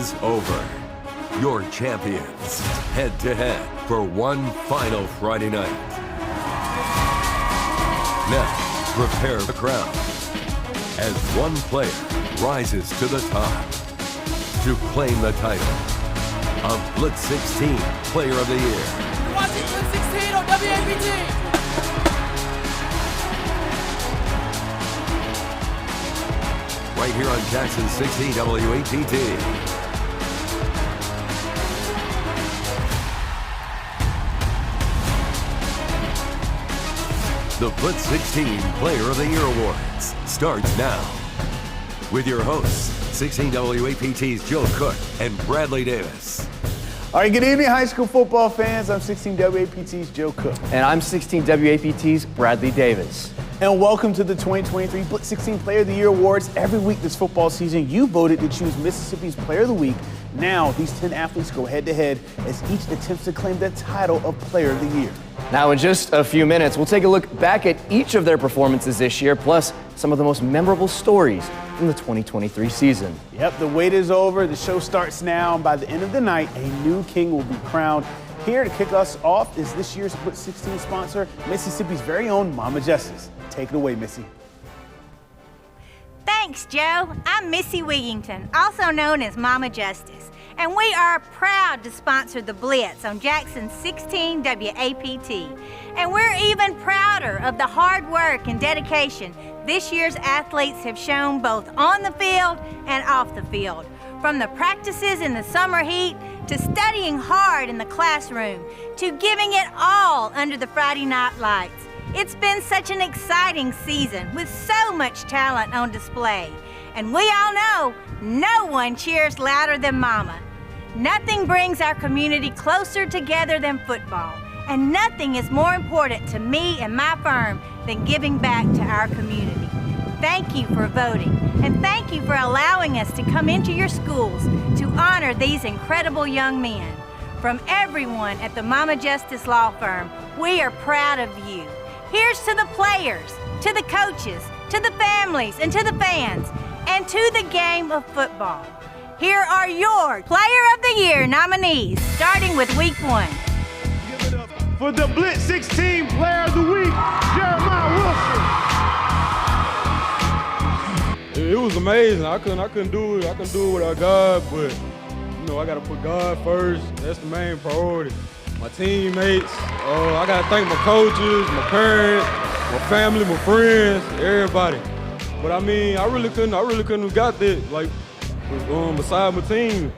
is over. Your champions head-to-head for one final Friday night. Now, prepare the crowd as one player rises to the top to claim the title of Blitz 16 Player of the Year. You're watching Blitz 16 on WAPT. Right here on Jackson 16 WAPT. The Blitz 16 Player of the Year Awards starts now with your hosts, 16 WAPT's Joe Cook and Bradley Davis. All right, good evening, high school football fans. I'm 16 WAPT's Joe Cook. And I'm 16 WAPT's Bradley Davis. And welcome to the 2023 Blitz 16 Player of the Year Awards. Every week this football season, you voted to choose Mississippi's Player of the Week. Now, these 10 athletes go head-to-head as each attempts to claim the title of Player of the Year. Now, in just a few minutes, we'll take a look back at each of their performances this year, plus some of the most memorable stories from the 2023 season. Yep, the wait is over. The show starts now. And by the end of the night, a new king will be crowned. Here to kick us off is this year's Blitz 16 sponsor, Mississippi's very own Mama Justice. Take it away, Missy. Thanks, Joe. I'm Missy Wigington, also known as Mama Justice, and we are proud to sponsor the Blitz on Jackson 16 WAPT. And we're even prouder of the hard work and dedication this year's athletes have shown both on the field and off the field. From the practices in the summer heat, to studying hard in the classroom, to giving it all under the Friday night lights. It's been such an exciting season with so much talent on display. And we all know no one cheers louder than Mama. Nothing brings our community closer together than football. And nothing is more important to me and my firm than giving back to our community. Thank you for voting. And thank you for allowing us to come into your schools to honor these incredible young men. From everyone at the Mama Justice Law Firm, we are proud of you. Here's to the players, to the coaches, to the families, and to the fans, and to the game of football. Here are your Player of the Year nominees, starting with Week 1. Give it up for the Blitz 16 Player of the Week, Jeremiah Wilson. It was amazing. I couldn't do it. I couldn't do it without God, but you know I gotta put God first. That's the main priority. My teammates, I gotta thank my coaches, my parents, my family, my friends, everybody. But I mean, I really couldn't have got that, like, beside my team.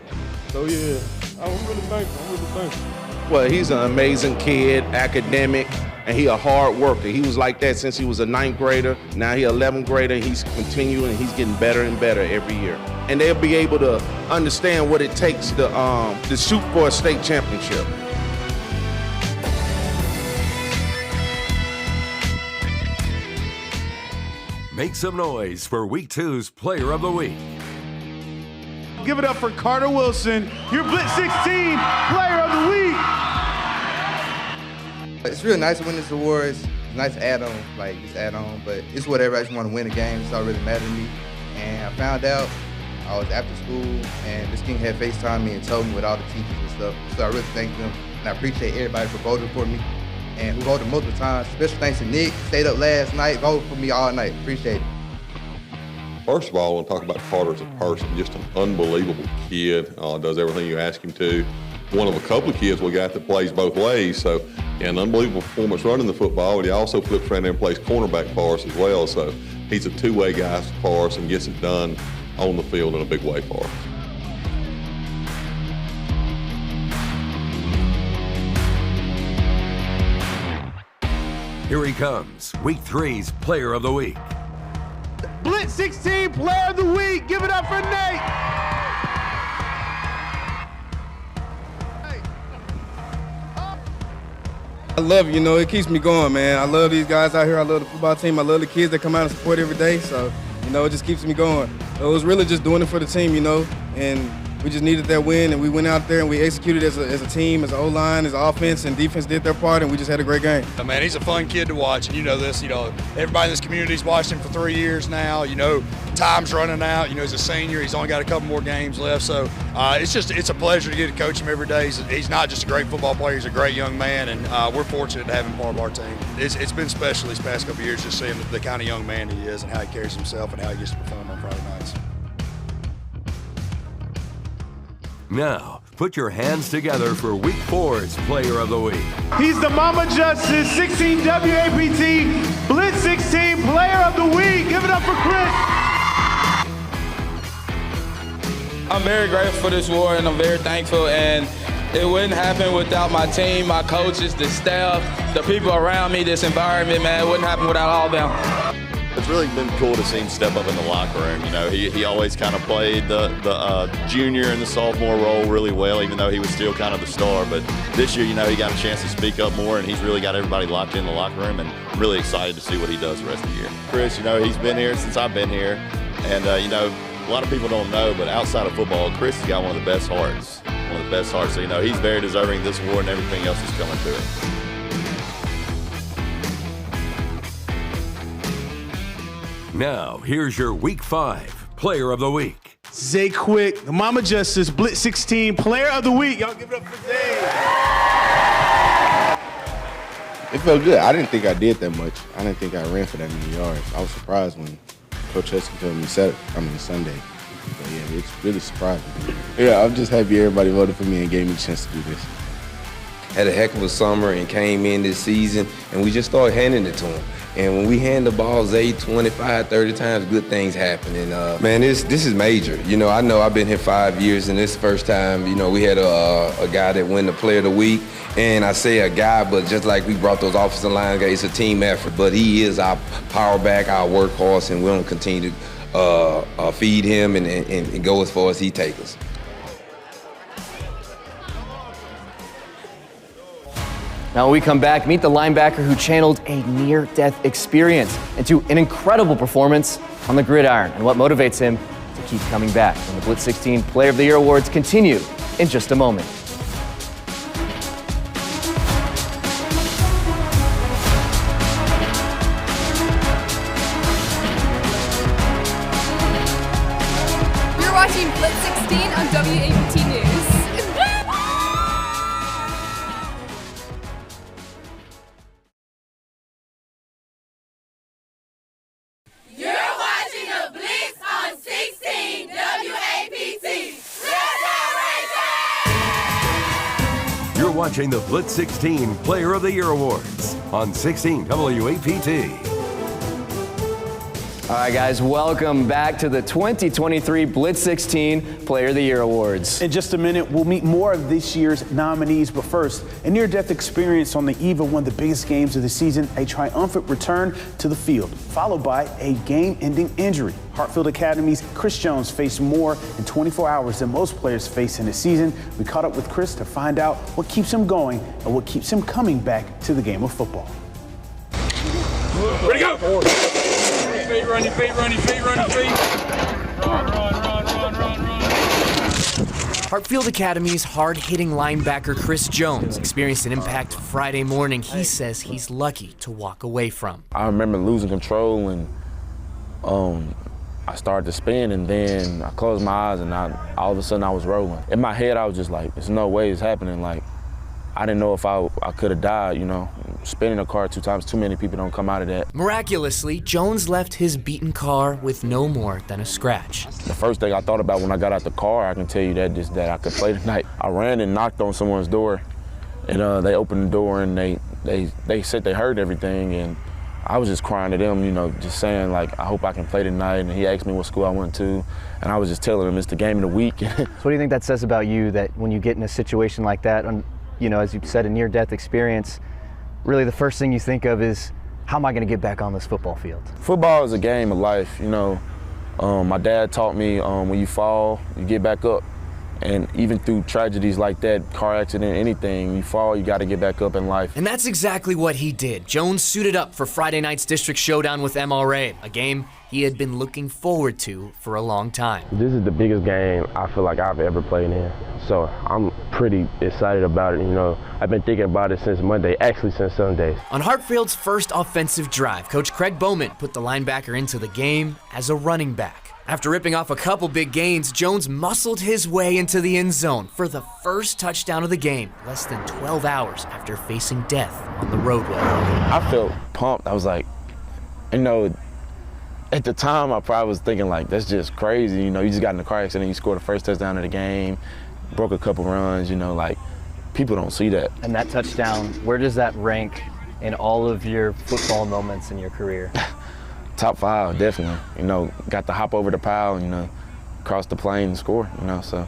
So yeah, I'm really thankful. Well, he's an amazing kid, academic, and he a hard worker. He was like that since he was a 9th grader. Now he 11th grader. He's continuing. He's getting better and better every year. And they'll be able to understand what it takes to shoot for a state championship. Make some noise for Week 2's Player of the Week. Give it up for Carter Wilson, your Blitz 16 Player of the Week. It's really nice to win this award. It's a nice add-on, but it's whatever. I just want to win a game. It's not really matter to me. And I found out I was after school, and this king had FaceTimed me and told me with all the teachers and stuff. So I really thank them, and I appreciate everybody for voting for me and who voted multiple times. Special thanks to Nick, stayed up last night, voted for me all night. Appreciate it. First of all, I want to talk about Carter as a person. Just an unbelievable kid. Does everything you ask him to. One of a couple of kids we got that plays both ways. So, an unbelievable performance running the football, and he also flips around there and plays cornerback for us as well. So, he's a two-way guy for us and gets it done on the field in a big way for us. Here he comes, Week 3's Player of the Week. Blitz 16 Player of the Week. Give it up for Nate. I love it, it keeps me going, man. I love these guys out here. I love the football team. I love the kids that come out and support every day. So, it just keeps me going. It was really just doing it for the team, and We just needed that win, and we went out there and we executed as a team, as an O-line, as an offense, and defense did their part, and we just had a great game. Man, he's a fun kid to watch, and you know this. You know, everybody in this community's watched him for 3 years now. You know, time's running out. You know, he's a senior. He's only got a couple more games left, so it's a pleasure to get to coach him every day. He's not just a great football player. He's a great young man, and we're fortunate to have him part of our team. It's been special these past couple of years just seeing the kind of young man he is and how he carries himself and how he gets to perform on Friday nights. Now, put your hands together for Week 4's Player of the Week. He's the Mama Justice 16 WAPT Blitz 16 Player of the Week. Give it up for Chris. I'm very grateful for this award, and I'm very thankful, and it wouldn't happen without my team, my coaches, the staff, the people around me, this environment, man. It wouldn't happen without all of them. It's really been cool to see him step up in the locker room. You know, he always kind of played the junior and the sophomore role really well, even though he was still kind of the star. But this year, you know, he got a chance to speak up more, and he's really got everybody locked in the locker room, and I'm really excited to see what he does the rest of the year. Chris, you know, he's been here since I've been here, and, you know, a lot of people don't know, but outside of football, Chris has got one of the best hearts. One of the best hearts. So, you know, he's very deserving of this award, and everything else is coming to it. Now, here's your Week 5 Player of the Week. Zay Quick, the Mama Justice Blitz 16 Player of the Week. Y'all give it up for Zay. It felt good. I didn't think I did that much. I didn't think I ran for that many yards. I was surprised when Coach Husky told me Sunday. But yeah, it's really surprising. Yeah, I'm just happy everybody voted for me and gave me a chance to do this. Had a heck of a summer and came in this season, and we just started handing it to him. And when we hand the balls 8, 25, 30 times, good things happen. And man, this is major. You know I've been here 5 years, and this is the first time, you know, we had a guy that won the Player of the Week. And I say a guy, but just like we brought those offensive line guys, it's a team effort. But he is our power back, our workhorse, and we're going to continue to feed him and go as far as he takes us. Now when we come back, meet the linebacker who channeled a near-death experience into an incredible performance on the gridiron and what motivates him to keep coming back. When the Blitz 16 Player of the Year awards continue in just a moment. You're watching Blitz 16 on WAPT News. You're watching the Blitz 16 Player of the Year Awards on 16 WAPT. All right, guys, welcome back to the 2023 Blitz 16 Player of the Year Awards. In just a minute, we'll meet more of this year's nominees, but first, a near-death experience on the eve of one of the biggest games of the season, a triumphant return to the field, followed by a game-ending injury. Hartfield Academy's Chris Jones faced more in 24 hours than most players face in a season. We caught up with Chris to find out what keeps him going and what keeps him coming back to the game of football. Ready, go! Run your feet, run your feet, run your feet. Run. Hartfield Academy's hard-hitting linebacker Chris Jones experienced an impact Friday morning he says he's lucky to walk away from. I remember losing control, and I started to spin, and then I closed my eyes, and all of a sudden I was rolling. In my head, I was just like, there's no way it's happening. Like, I didn't know if I could have died, you know. Spinning a car 2 times, too many people don't come out of that. Miraculously, Jones left his beaten car with no more than a scratch. The first thing I thought about when I got out the car, I can tell you that I could play tonight. I ran and knocked on someone's door, and they opened the door, and they said they heard everything, and I was just crying to them, you know, just saying, like, I hope I can play tonight. And he asked me what school I went to, and I was just telling him it's the game of the week. So what do you think that says about you, that when you get in a situation like that, you know, as you said, a near-death experience, really the first thing you think of is, how am I going to get back on this football field? Football is a game of life, you know. My dad taught me when you fall, you get back up. And even through tragedies like that, car accident, anything, you fall, you got to get back up in life. And that's exactly what he did. Jones suited up for Friday night's district showdown with MRA, a game he had been looking forward to for a long time. This is the biggest game I feel like I've ever played in. So I'm pretty excited about it. You know, I've been thinking about it since Monday, actually since Sunday. On Hartfield's first offensive drive, Coach Craig Bowman put the linebacker into the game as a running back. After ripping off a couple big gains, Jones muscled his way into the end zone for the first touchdown of the game, less than 12 hours after facing death on the roadway. I felt pumped. I was like, you know, at the time I probably was thinking like, that's just crazy. You know, you just got in a car accident, you scored the first touchdown of the game, broke a couple runs, you know, like people don't see that. And that touchdown, where does that rank in all of your football moments in your career? Top 5, definitely. You know, got to hop over the pile, you know, cross the plane and score, you know, so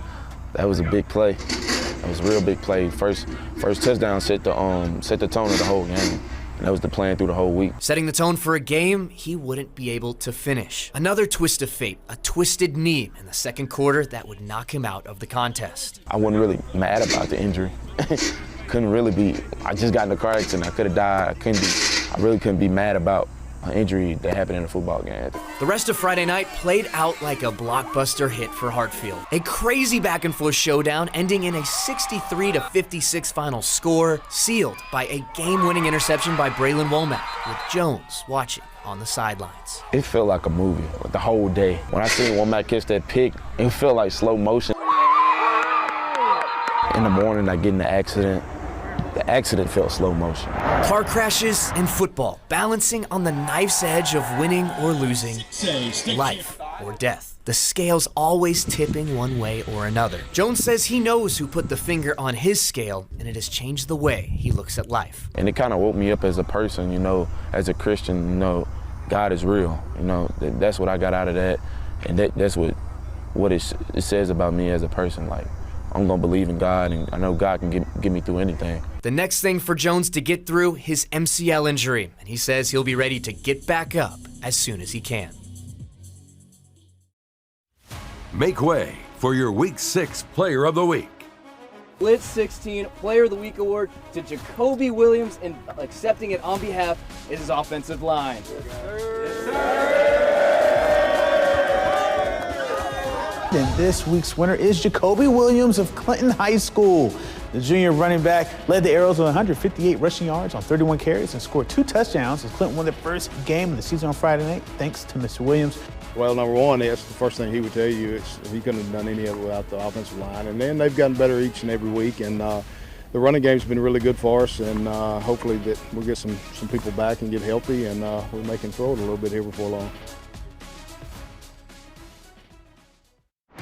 that was a big play. That was a real big play. First touchdown set the tone of the whole game. And that was the plan through the whole week. Setting the tone for a game he wouldn't be able to finish. Another twist of fate, a twisted knee in the second quarter that would knock him out of the contest. I wasn't really mad about the injury. Couldn't really be. I just got in a car accident. I could have died. I really couldn't be mad about an injury that happened in a football game. The rest of Friday night played out like a blockbuster hit for Hartfield. A crazy back-and-forth showdown ending in a 63-56 final score, sealed by a game-winning interception by Braylon Womack, with Jones watching on the sidelines. It felt like a movie the whole day. When I seen Womack catch that pick, it felt like slow motion. In the morning, I get in the accident. The accident felt slow motion. Car crashes and football, balancing on the knife's edge of winning or losing, life or death. The scale's always tipping one way or another. Jones says he knows who put the finger on his scale, and it has changed the way he looks at life. And it kind of woke me up as a person, you know, as a Christian, you know, God is real. You know, that's what I got out of that, and that's what it says about me as a person. Like, I'm gonna believe in God, and I know God can get me through anything. The next thing for Jones to get through, his MCL injury, and he says he'll be ready to get back up as soon as he can. Make way for your Week 6 Player of the Week. Blitz 16 Player of the Week award to Jacoby Williams, and accepting it on behalf is his offensive line. And this week's winner is Jacoby Williams of Clinton High School. The junior running back led the Arrows with 158 rushing yards on 31 carries and scored 2 touchdowns as Clinton won their first game of the season on Friday night, thanks to Mr. Williams. Well, number one, that's the first thing he would tell you. He couldn't have done any of it without the offensive line. And then they've gotten better each and every week. And the running game's been really good for us. And hopefully that we'll get some people back and get healthy. And we'll make him throw it a little bit here before long.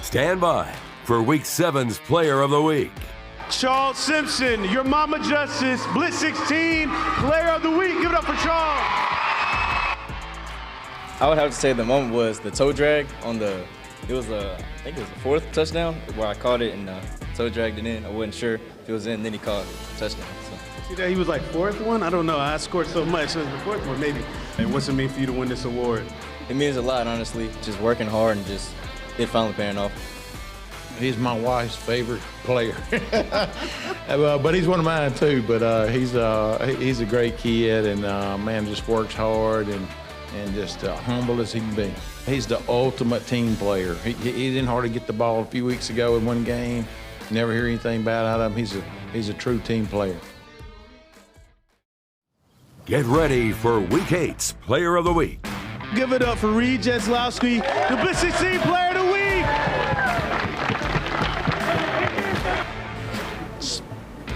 Stand by for Week 7's Player of the Week. Charles Simpson, your Mama Justice, Blitz 16, Player of the Week. Give it up for Charles. I would have to say the moment was the toe drag on I think it was the 4th touchdown where I caught it and toe dragged it in. I wasn't sure if it was in, then he caught a touchdown. So. See that he was like 4th one? I don't know. I scored so much. So the 4th one maybe. And what's it mean for you to win this award? It means a lot, honestly. Just working hard and just it finally paying off. He's my wife's favorite player, but he's one of mine too. But he's a great kid, and man, just works hard and just humble as he can be. He's the ultimate team player. He didn't hardly get the ball a few weeks ago in one game. Never hear anything bad out of him. He's a true team player. Get ready for Week 8's Player of the Week. Give it up for Reed Jeslowski, the Blitz 16 Player of the Week.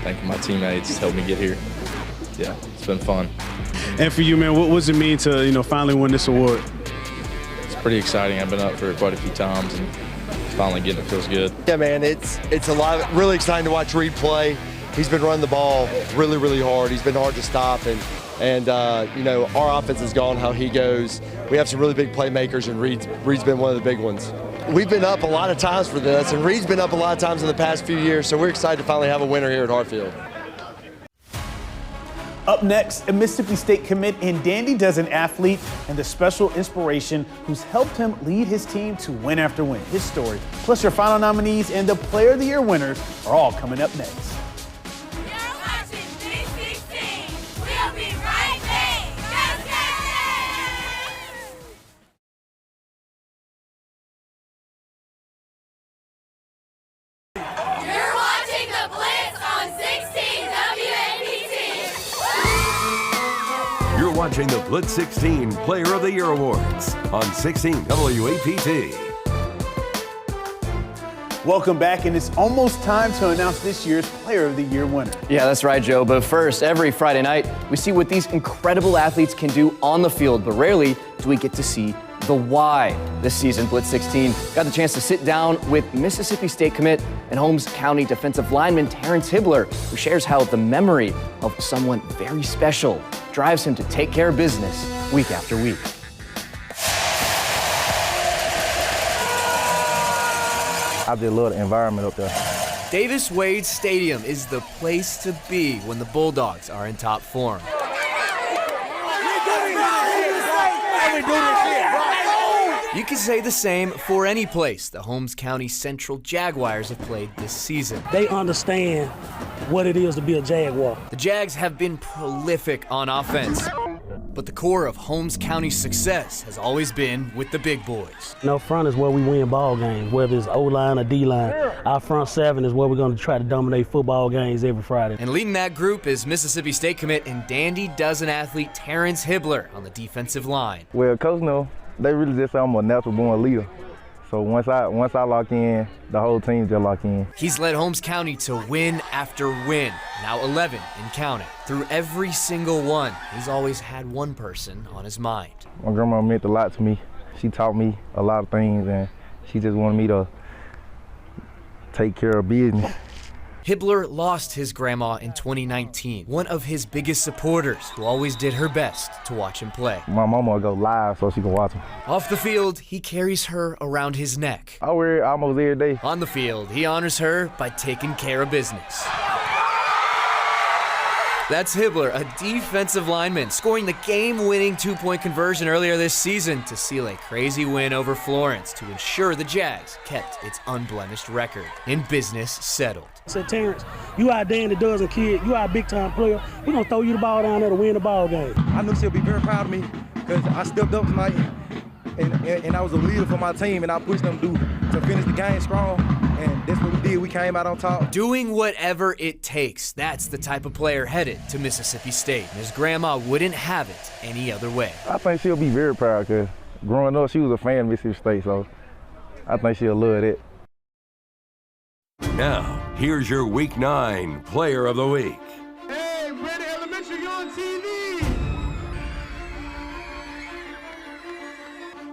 Thanking my teammates helped me get here. Yeah, it's been fun. And for you, man, what does it mean to finally win this award? It's pretty exciting. I've been up for it quite a few times, and finally getting it feels good. Yeah, man, it's a lot. Really exciting to watch Reed play. He's been running the ball really, really hard. He's been hard to stop, and our offense has gone how he goes. We have some really big playmakers, and Reed's been one of the big ones. We've been up a lot of times for this, and Reed's been up a lot of times in the past few years, so we're excited to finally have a winner here at Hartfield. Up next, a Mississippi State commit and Dandy Dozen athlete and the special inspiration who's helped him lead his team to win after win. His story, plus your final nominees and the Player of the Year winners are all coming up next. Watching the Blitz 16 Player of the Year Awards on 16 WAPT. Welcome back, and it's almost time to announce this year's Player of the Year winner. Yeah, that's right, Joe. But first, every Friday night, we see what these incredible athletes can do on the field, but rarely do we get to see the why. This season, Blitz 16 got the chance to sit down with Mississippi State commit and Holmes County defensive lineman Terrence Hibbler, who shares how the memory of someone very special drives him to take care of business week after week. I just love the environment up there. Davis Wade Stadium is the place to be when the Bulldogs are in top form. You can say the same for any place the Holmes County Central Jaguars have played this season. They understand what it is to be a Jaguar. The Jags have been prolific on offense, but the core of Holmes County's success has always been with the big boys. No, front is where we win ball games, whether it's O-line or D-line. Our front seven is where we're going to try to dominate football games every Friday. And leading that group is Mississippi State commit and Dandy Dozen athlete Terrence Hibbler on the defensive line. Well, Coach knows. They really just say I'm a natural born leader. So once I lock in, the whole team just lock in. He's led Holmes County to win after win, now 11 and counting. Through every single one, he's always had one person on his mind. My grandma meant a lot to me. She taught me a lot of things, and she just wanted me to take care of business. Hibbler lost his grandma in 2019, one of his biggest supporters who always did her best to watch him play. My mama will go live so she can watch him. Off the field, he carries her around his neck. I wear it almost every day. On the field, he honors her by taking care of business. That's Hibbler, a defensive lineman, scoring the game-winning two-point conversion earlier this season to seal a crazy win over Florence to ensure the Jags kept its unblemished record in business settled. I said, Terrence, you our Dandy Dozen kid, you our big-time player. We're going to throw you the ball down there to win the ball game. I knew she'll be very proud of me because I stepped up tonight and I was a leader for my team, and I pushed them to finish the game strong. And that's what we did. We came out on top. Doing whatever it takes. That's the type of player headed to Mississippi State. His grandma wouldn't have it any other way. I think she'll be very proud because growing up, she was a fan of Mississippi State, so I think she'll love it. Now, here's your Week 9 Player of the Week. Hey, Ready Elementary, you're on TV.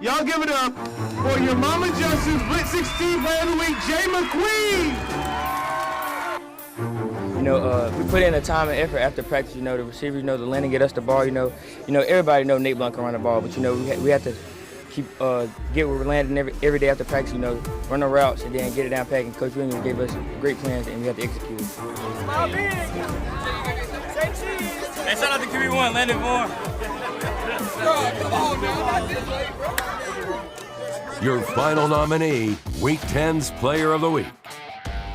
Y'all give it up for your Mama Justice Blitz 16 Player of the Week, Jay McQueen. You know, we put in a time and effort after practice. You know, the receivers, the landing, get us the ball. You know, everybody know Nate Blunt can run the ball, but we have to keep get where we're landing every day after practice. Run the routes and then get it down pack. And Coach Williams gave us great plans, and we have to execute it. Hey, shout out to QB1, Landon Vaughn. Your final nominee, Week 10's Player of the Week.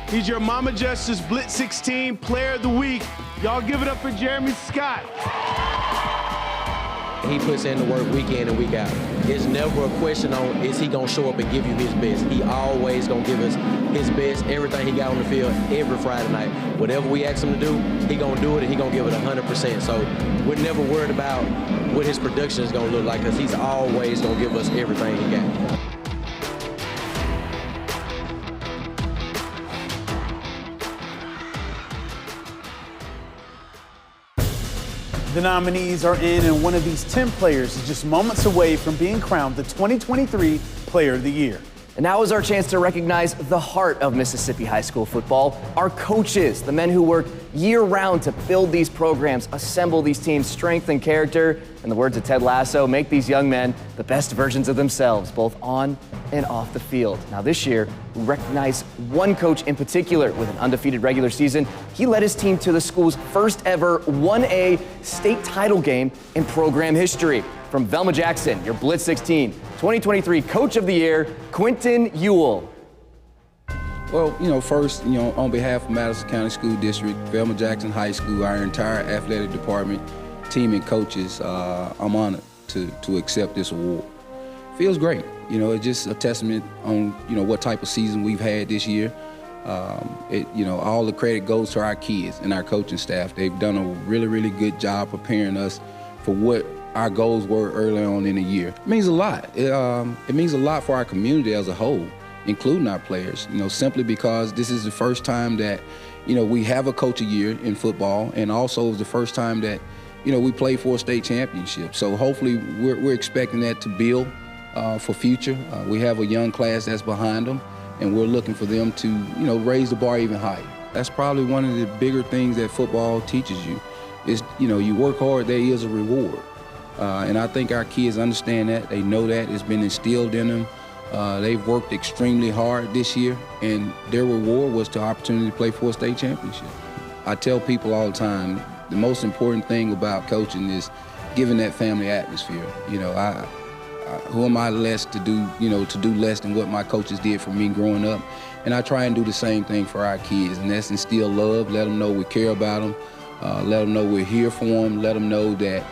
He's your Mama Justice Blitz 16 Player of the Week. Y'all give it up for Jeremy Scott. He puts in the work week in and week out. It's never a question on is he gonna show up and give you his best. He always gonna give us his best, everything he got on the field every Friday night. Whatever we ask him to do, he gonna do it and he gonna give it 100%. So we're never worried about what his production is gonna look like because he's always gonna give us everything he got. The nominees are in, and one of these 10 players is just moments away from being crowned the 2023 Player of the Year. And now is our chance to recognize the heart of Mississippi high school football, our coaches, the men who work year-round to build these programs, assemble these teams, strengthen character, and the words of Ted Lasso, make these young men the best versions of themselves, both on and off the field. Now this year, we recognize one coach in particular with an undefeated regular season. He led his team to the school's first ever 1A state title game in program history. From Velma Jackson, your Blitz 16 2023 Coach of the Year, Quentin Ewell. Well, first, on behalf of Madison County School District, Velma Jackson High School, our entire athletic department, team and coaches, I'm honored to accept this award. Feels great. It's just a testament on, what type of season we've had this year. All the credit goes to our kids and our coaching staff. They've done a really, really good job preparing us for what our goals were early on in the year. It means a lot. It means a lot for our community as a whole, including our players, simply because this is the first time that, we have a coach a year in football, and also it's the first time that, we play for a state championship. So hopefully we're expecting that to build for future. We have a young class that's behind them, and we're looking for them to, raise the bar even higher. That's probably one of the bigger things that football teaches you is, you work hard, there is a reward. And I think our kids understand that. They know that. It's been instilled in them. They've worked extremely hard this year, and their reward was the opportunity to play for a state championship. I tell people all the time, the most important thing about coaching is giving that family atmosphere. Who am I less to do, to do less than what my coaches did for me growing up? And I try and do the same thing for our kids, and that's instill love, let them know we care about them, let them know we're here for them, let them know that,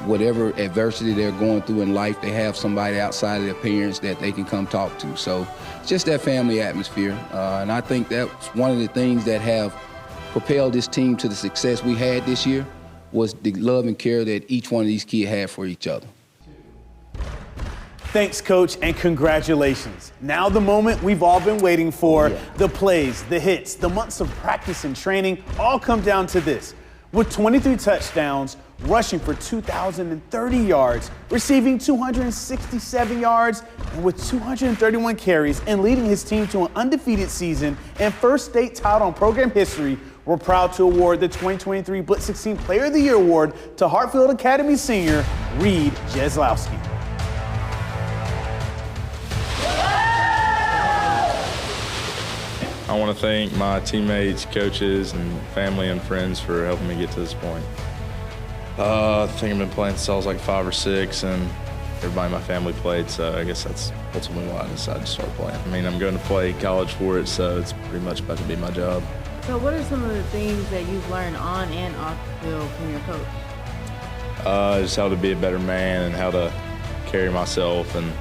whatever adversity they're going through in life, they have somebody outside of their parents that they can come talk to. So just that family atmosphere. And I think that's one of the things that have propelled this team to the success we had this year was the love and care that each one of these kids had for each other. Thanks, Coach, and congratulations. Now the moment we've all been waiting for, the plays, the hits, the months of practice and training all come down to this. With 23 touchdowns, rushing for 2,030 yards, receiving 267 yards, and with 231 carries and leading his team to an undefeated season and first state title in program history, we're proud to award the 2023 Blitz 16 Player of the Year award to Hartfield Academy senior Reed Jeslowski. I want to thank my teammates, coaches, and family and friends for helping me get to this point. I think I've been playing since I was like 5 or 6, and everybody in my family played, so I guess that's ultimately why I decided to start playing. I mean, I'm going to play college for it, so it's pretty much about to be my job. So what are some of the things that you've learned on and off the field from your coach? Just how to be a better man and how to carry myself and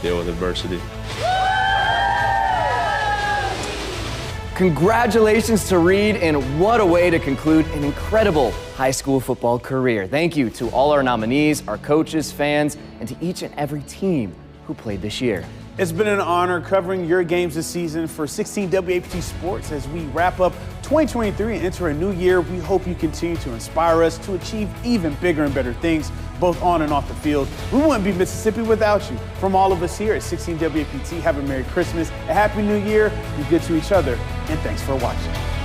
deal with adversity. Congratulations to Reed, and what a way to conclude an incredible high school football career. Thank you to all our nominees, our coaches, fans, and to each and every team who played this year. It's been an honor covering your games this season for 16 WAPT Sports. As we wrap up 2023 and enter a new year, we hope you continue to inspire us to achieve even bigger and better things, both on and off the field. We wouldn't be Mississippi without you. From all of us here at 16 WAPT, have a Merry Christmas, a Happy New Year, be good to each other, and thanks for watching.